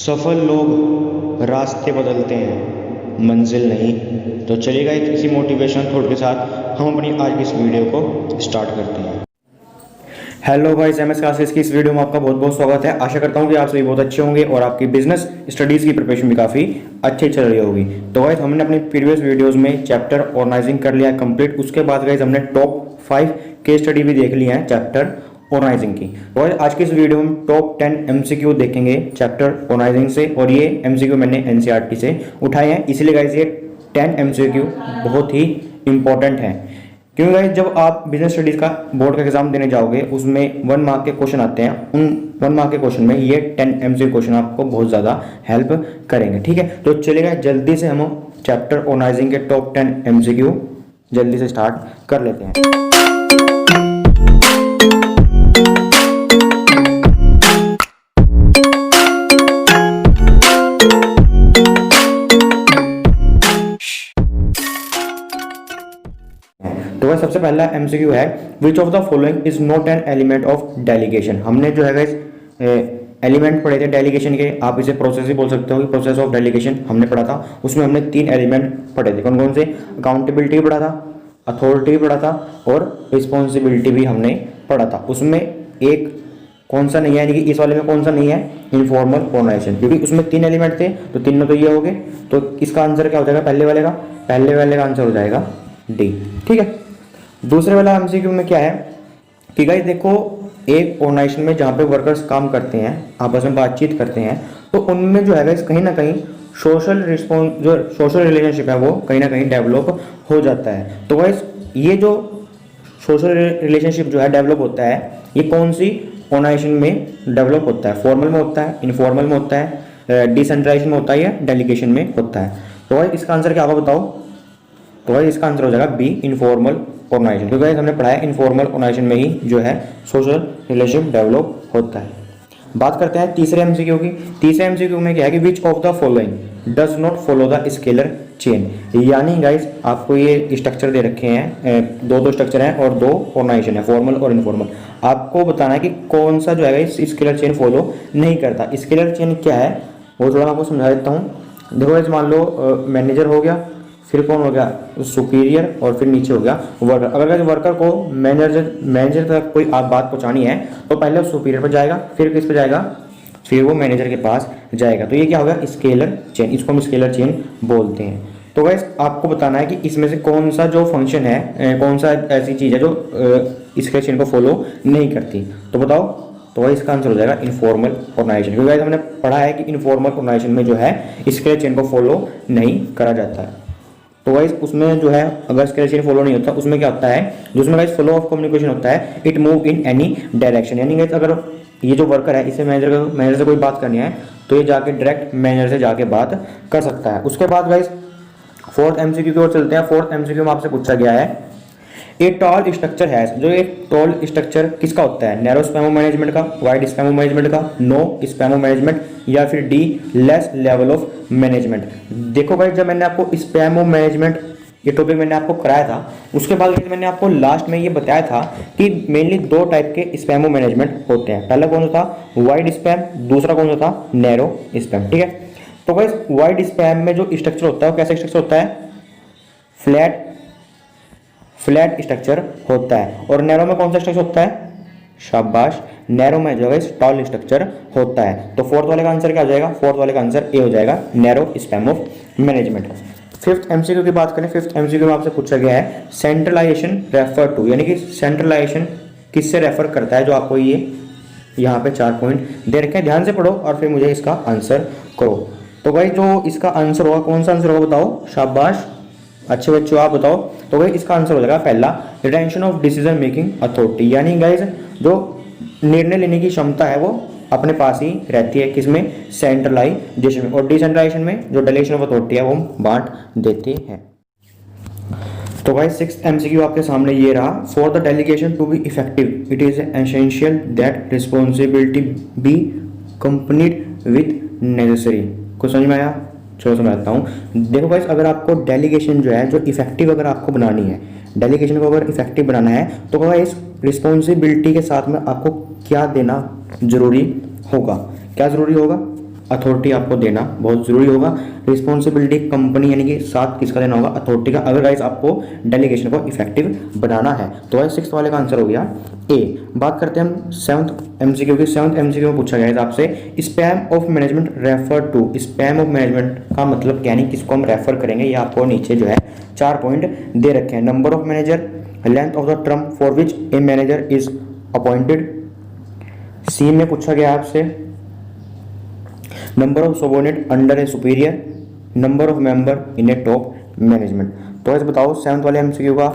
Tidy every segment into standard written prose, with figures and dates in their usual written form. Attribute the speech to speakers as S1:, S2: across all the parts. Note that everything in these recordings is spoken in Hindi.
S1: सफल लोग रास्ते बदलते हैं, मंजिल नहीं। तो चलिएगा इसी मोटिवेशन थॉट के साथ हम अपनी आज की इस वीडियो को स्टार्ट करते हैं। हेलो गाइस, एमएस क्लासेस की इस वीडियो में आपका बहुत बहुत स्वागत है। आशा करता हूं कि आप सभी बहुत अच्छे होंगे और आपकी बिजनेस स्टडीज़ की प्रिपरेशन भी काफ़ी अच्छी चल रही होगी। तो गाइस, हमने अपनी प्रीवियस वीडियोस में चैप्टर ऑर्गेनाइजिंग कर लिया है कंप्लीट। उसके बाद गाइस हमने टॉप 5 केस स्टडी भी देख ली है चैप्टर ऑर्गेनाइजिंग की। और आज की इस वीडियो में टॉप 10 एमसीक्यू देखेंगे चैप्टर ऑर्गेनाइजिंग से, और ये एमसीक्यू मैंने एनसीईआरटी से उठाए हैं। इसलिए गाइस ये 10 एमसीक्यू बहुत ही इंपॉर्टेंट है, क्योंकि गाइस जब आप बिजनेस स्टडीज का बोर्ड का एग्जाम देने जाओगे उसमें 1 मार्क के क्वेश्चन आते हैं। उन 1 मार्क के क्वेश्चन में ये 10 एमसीक्यू क्वेश्चन आपको बहुत ज़्यादा हेल्प करेंगे। ठीक है, तो चलेगा जल्दी से हम चैप्टर ऑर्गेनाइजिंग के टॉप 10 एमसीक्यू जल्दी से स्टार्ट कर लेते हैं। तो वह सबसे पहला एमसीक्यू है, which of the following is not an element of delegation. हमने जो है एलिमेंट पढ़े थे डेलीगेशन के, आप इसे प्रोसेस ही बोल सकते हो कि प्रोसेस ऑफ डेलीगेशन हमने पढ़ा था। उसमें हमने 3 एलिमेंट पढ़े थे। कौन कौन से? अकाउंटेबिलिटी पढ़ा था, अथॉरिटी पढ़ा था और रिस्पॉन्सिबिलिटी भी हमने पढ़ा था। उसमें एक कौन सा नहीं है, यानी कि इस वाले में कौन सा नहीं है? इनफॉर्मल ऑर्गेनाइजेशन, क्योंकि उसमें 3 एलिमेंट थे तो तीनों तो ये हो गए। तो इसका आंसर क्या हो जाएगा? पहले वाले का आंसर हो जाएगा डी। ठीक है, दूसरे वाला एमसीक्यू में क्या है कि गाइस देखो, एक ऑर्गेनाइजेशन में जहाँ पे वर्कर्स काम करते हैं, आपस में बातचीत करते हैं, तो उनमें जो है गाइस कहीं ना कहीं सोशल रिलेशनशिप है वो कहीं ना कहीं डेवलप हो जाता है। तो गाइस ये जो सोशल रिलेशनशिप जो है डेवलप होता है, ये कौन सी ऑर्गेनाइजेशन में डेवलप होता है? फॉर्मल में होता है, इनफॉर्मल में होता है, डिसेंट्रलाइजेशन में होता है या डेलीगेशन में होता है? तो गाइस इसका आंसर क्या होगा बताओ? तो भाई इसका आंसर हो जाएगा बी, इनफॉर्मल ऑर्गेनाइजेशन, क्योंकि हमने पढ़ा है इनफॉर्मल ऑर्गेनाइजेशन में ही जो है सोशल रिलेशनशिप डेवलप होता है। बात करते हैं तीसरे एमसीक्यू की। तीसरे एमसीक्यू में क्या है कि which of the following does not follow the scalar chain. यानी गाइस आपको ये स्ट्रक्चर दे रखे हैं, दो स्ट्रक्चर हैं और 2 ऑर्गेनाइजेशन है, फॉर्मल और इनफॉर्मल। आपको बताना है कि कौन सा जो है स्केलर चेन फॉलो नहीं करता। स्केलर चेन क्या है वो थोड़ा आपको समझा देता हूँ। देखो गाइस, मान लो मैनेजर हो गया, फिर कौन हो गया? सुपीरियर, और फिर नीचे हो गया वर्कर। अगर वर्कर को मैनेजर तक कोई आप बात पहुंचानी है तो पहले सुपीरियर पर जाएगा, फिर किस पर जाएगा? फिर वो मैनेजर के पास जाएगा। तो ये क्या होगा? Scalar chain. इसको हम स्केलर चेन बोलते हैं। तो गाइस आपको बताना है कि इसमें से कौन सा जो फंक्शन है, कौन सा ऐसी चीज़ है जो स्केलर चेन को फॉलो नहीं करती। तो बताओ। तो वही इसका आंसर हो जाएगा इनफॉर्मल ऑर्गेनाइजेशन, क्योंकि हमने पढ़ा है कि इनफॉर्मल ऑर्गेनाइजेशन में जो है स्केलर चेन को फॉलो नहीं करा जाता है। तो गाइस उसमें जो है अगर स्केलर चेन फॉलो नहीं होता, उसमें क्या होता है? जो उसमें गाइस फ्लो ऑफ कम्युनिकेशन होता है, it move in any direction. यानी गाइस अगर ये जो वर्कर है इसे मैनेजर से कोई बात करनी है तो ये जाके डायरेक्ट मैनेजर से जाके बात कर सकता है। उसके बाद गाइस 4th एमसीक्यू की ओर चलते हैं। 4th एमसीक्यू में आपसे पूछा गया है, ए टॉल स्ट्रक्चर है। जो एक टॉल स्ट्रक्चर किसका होता है? नैरो स्पैमो मैनेजमेंट का, वाइड स्पैमो मैनेजमेंट का, नो स्पैमो मैनेजमेंट, या फिर D less level of management. देखो भाई, जब मैंने आपको स्पैमो मैनेजमेंट ये टॉपिक मैंने आपको कराया था, उसके बाद मैंने आपको लास्ट में ये बताया था कि मेनली 2 टाइप के स्पैमो मैनेजमेंट होते हैं। पहला कौन सा था? वाइड स्पैम, दूसरा कौन सा था? Narrow spam. ठीक है, तो भाई वाइड स्पैम में जो स्ट्रक्चर होता है वो कैसा स्ट्रक्चर होता है? फ्लैट स्ट्रक्चर होता है। और नैरो में कौन सा स्ट्रक्चर होता है? शाबाश, नैरो में जो है टॉल स्ट्रक्चर होता है। तो 4th वाले का आंसर क्या हो जाएगा? 4th वाले का आंसर ए हो जाएगा, narrow spam of management. 5th MCQ की बात करें। 5th एमसीक्यू में आपसे पूछा गया है, सेंट्रलाइजेशन रेफर टू, यानी कि सेंट्रलाइजेशन किससे रेफर करता है? जो आपको ये यहाँ पे 4 पॉइंट दे रखे हैं, ध्यान से पढ़ो और फिर मुझे इसका आंसर करो। तो भाई जो इसका आंसर होगा, कौन सा आंसर होगा बताओ? शाबाश, अच्छे बच्चों आप बताओ। तो भाई इसका आंसर हो जाएगा पहला, retention of decision making authority. यानी गाइज जो निर्णय लेने की क्षमता है वो अपने पास ही रहती है, किसमें? सेंट्रलाइजेशन में। और डिसेंट्रलाइजेशन में जो डेलीगेशन ऑफ अथॉरिटी है वो हम बांट देते हैं। तो भाई 6th एमसीक्यू आपके सामने ये रहा, for the delegation to be effective it is essential that responsibility be accompanied with necessary. कुछ समझ में आया? चलो समझाता हूँ। देखो गाइस, अगर आपको डेलीगेशन जो है जो इफेक्टिव अगर आपको बनानी है, डेलीगेशन को अगर इफेक्टिव बनाना है तो गाइस रिस्पॉन्सिबिलिटी के साथ में आपको क्या देना जरूरी होगा? क्या जरूरी होगा? अथॉरिटी आपको देना बहुत ज़रूरी होगा। रिस्पॉन्सिबिलिटी कंपनी यानी कि साथ किसका देना होगा, अथॉरिटी का, अगर गाइस आपको डेलीगेशन को इफेक्टिव बनाना है। तो गाइस 6th वाले का आंसर हो गया ए। बात करते हैं हम 7th एमसीक्यू की। 7th एमसीक्यू में पूछा गया है आपसे span of management refer to. Span of management का मतलब क्या, नहीं किसको हम रेफर करेंगे, ये आपको नीचे जो है 4 पॉइंट दे रखे हैं। Number of manager, length of the term for which a manager is appointed. C में पूछा गया आपसे number of subordinate under a superior, number of member in a top management. तो ऐसे बताओ 7th वाले एमसीक्यू का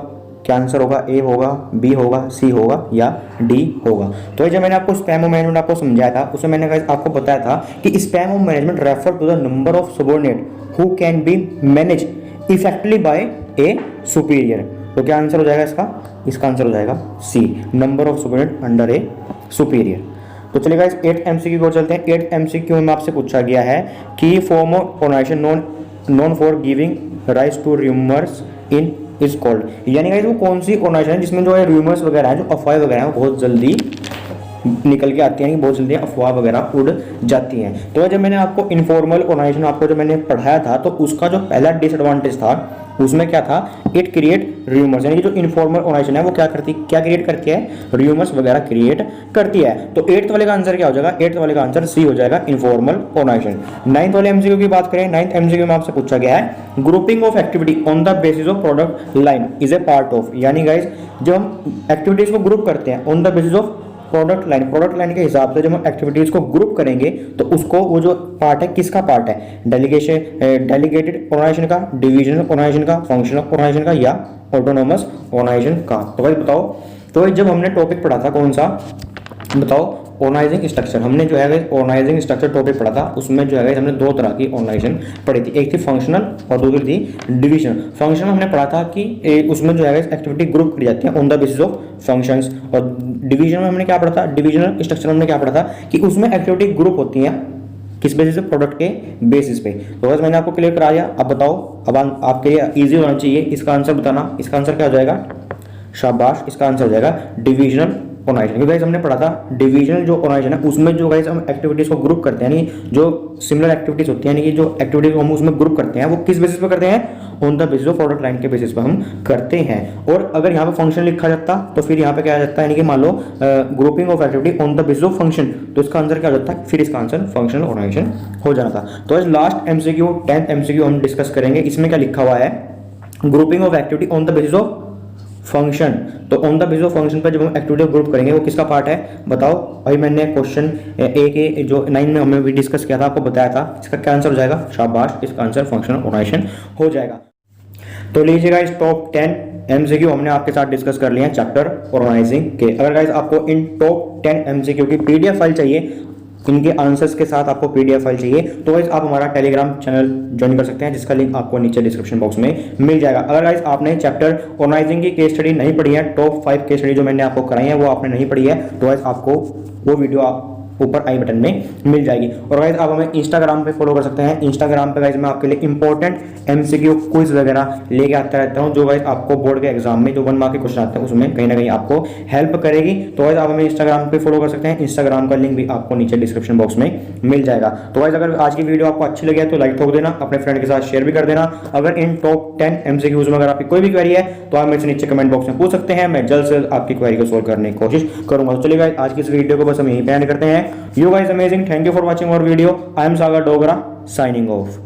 S1: क्या आंसर होगा, ए होगा, बी होगा, सी होगा या डी होगा। तो जब मैंने आपको स्पैम ऑफ मैनेजमेंट आपको समझाया था, उसमें मैंने आपको बताया था कि span of management refer to the number of subordinate who can be manage effectively by a superior. तो क्या आंसर हो जाएगा इसका आंसर हो जाएगा C, number of subordinate under a superior. तो चलिए गाइस 8th एमसीक्यू को चलते हैं। 8th एमसीक्यू में आपसे पूछा गया है कि form of organisation known for giving rise to rumours in is called. यानी गाइस वो कौन सी ऑर्गेनाइजेशन है जिसमें जो है रूमर्स वगैरह है, जो अफवाहें वगैरह हैं, बहुत जल्दी निकल के आती हैं, बहुत जल्दी अफवाह वगैरह उड़ जाती हैं। तो जब मैंने आपको इनफॉर्मल ऑर्गेनाइजेशन आपको जो मैंने पढ़ाया था, तो उसका जो पहला डिसएडवांटेज था उसमें क्या था, इट क्रिएट रूमर्स। यानी कि जो इनफॉर्मल ऑर्गेनाइजेशन है वो क्या क्रिएट करती है, रूमर्स वगैरह क्रिएट करती है। तो 8th वाले का आंसर क्या हो जाएगा, 8th वाले का आंसर सी हो जाएगा, इनफॉर्मल ऑर्गेनाइजेशन। 9th वाले एमसीक्यू की बात करें, 9th एमसीक्यू में आपसे पूछा गया है grouping of activity on the basis of product line is a part of. यानी गाइस जब हम एक्टिविटीज को ग्रुप करते हैं on the basis of product line के हिसाब से जब हम एक्टिविटीज को ग्रुप करेंगे तो उसको वो जो पार्ट है किसका पार्ट है, डेलीगेटेड ऑर्गेनाइजेशन का, डिविजनल ऑर्गेनाइजेशन का, फंक्शनल ऑर्गेनाइजेशन का या ऑटोनोमस ऑर्गेनाइजेशन का। तो भाई बताओ, तो जब हमने टॉपिक पढ़ा था कौन सा, बताओ, ऑर्गेनाइजिंग स्ट्रक्चर। हमने जो है ऑर्गेनाइजिंग स्ट्रक्चर टॉपिक पढ़ा था, उसमें जो है हमने 2 तरह की ऑर्गेनाइजेशन पढ़ी थी, एक थी फंक्शनल और दूसरी थी डिविजनल। फंक्शनल हमने पढ़ा था कि उसमें जो है एक्टिविटी ग्रुप की जाती है on the basis of functions, और डिवीजन में हमने क्या पढ़ा था, डिविजनल स्ट्रक्चर में हमने क्या पढ़ा था कि उसमें एक्टिविटी ग्रुप होती है किस बेसिस पे, प्रोडक्ट के बेसिस पे। तो बस मैंने आपको क्लियर करा दिया। अब बताओ, अब आपके लिए इजी होना चाहिए, इसका आंसर बताना। इसका आंसर क्या हो जाएगा, शाबाश, इसका आंसर हो जाएगा डिविजनल ऑर्गेनाइजेशन। क्योंकि गाइस हमने पढ़ा था डिविजनल जो ऑर्गेनाइजेशन है उसमें जो गाइस हम एक्टिविटीज को ग्रुप करते हैं, यानी जो सिमिलर एक्टिविटीज होती है, यानी कि जो एक्टिविटीज हम उसमें ग्रुप करते हैं वो किस बेसिस पे करते हैं, on the basis of product line के बेसिस पे हम करते हैं। और अगर यहाँ पे फंक्शन लिखा जाता तो फिर यहाँ पे क्या आ जाता है, यानी कि मान लो grouping of activity on the basis of function, तो इसका आंसर क्या हो जाता है, फिर इसका आंसर फंक्शनल ऑर्गेनाइजेशन हो जाता। तो आज लास्ट एमसीक्यू 10th एमसीक्यू हम डिस्कस करेंगे। इसमें क्या लिखा हुआ है, grouping of activity on the basis of function. तो on the basis of function पर जब हम एक्टिविटी ग्रुप करेंगे वो किसका पार्ट है, बताओ भाई। मैंने क्वेश्चन ए के जो 9 में हमने भी डिस्कस किया था, आपको बताया था, इसका क्या आंसर हो जाएगा, शाबाश, इसका आंसर फंक्शनल ऑर्गेनाइजेशन हो जाएगा। तो लीजिएगा इस टॉप 10 एमसीक्यू हमने आपके साथ डिस्कस कर लिया चैप्टर ऑर्गेनाइजिंग के। अगर गाइस आपको इन टॉप 10 एमसीक्यू की पीडीएफ फाइल चाहिए, इनके आंसर्स के साथ आपको पीडीएफ फाइल चाहिए, तो गाइस आप हमारा टेलीग्राम चैनल ज्वाइन कर सकते हैं, जिसका लिंक आपको नीचे डिस्क्रिप्शन बॉक्स में मिल जाएगा। अगर गाइस आपने चैप्टर ऑर्गेनाइजिंग की केस स्टडी नहीं पढ़ी है, टॉप 5 केस स्टडी जो मैंने आपको कराई है वो आपने नहीं पढ़ी है, तो गाइस आपको वो वीडियो ऊपर आई बटन में मिल जाएगी। और गाइस आप हमें इंस्टाग्राम पे फॉलो कर सकते हैं। इंस्टाग्राम पे गाइस मैं आपके लिए इंपॉर्टेंट एमसीक्यू क्विज वगैरह लेके आता रहता हूं, जो गाइस आपको बोर्ड के एग्जाम में जो 1 मार्क के क्वेश्चन आते हैं उसमें कहीं ना कहीं आपको हेल्प करेगी। तो गाइस आप हमें इंस्टाग्राम पे फॉलो कर सकते हैं, इंस्टाग्राम का लिंक भी आपको नीचे डिस्क्रिप्शन बॉक्स में मिल जाएगा। तो गाइस अगर आज की वीडियो आपको अच्छी लगी है तो लाइक ठोक देना, अपने फ्रेंड के साथ शेयर भी कर देना। अगर इन टॉप 10 एमसीक्यूज में अगर आपकी कोई भी क्वेरी है तो आप मेरे से नीचे कमेंट बॉक्स में पूछ सकते हैं, मैं जल्द से जल्द आपकी क्वेरी को सोल्व करने की कोशिश करूंगा। तो चलिए गाइस आज की इस वीडियो को बस हम यहीं पे एंड करते हैं। You guys amazing, thank you for watching our video. I am Sagar Dogra signing off.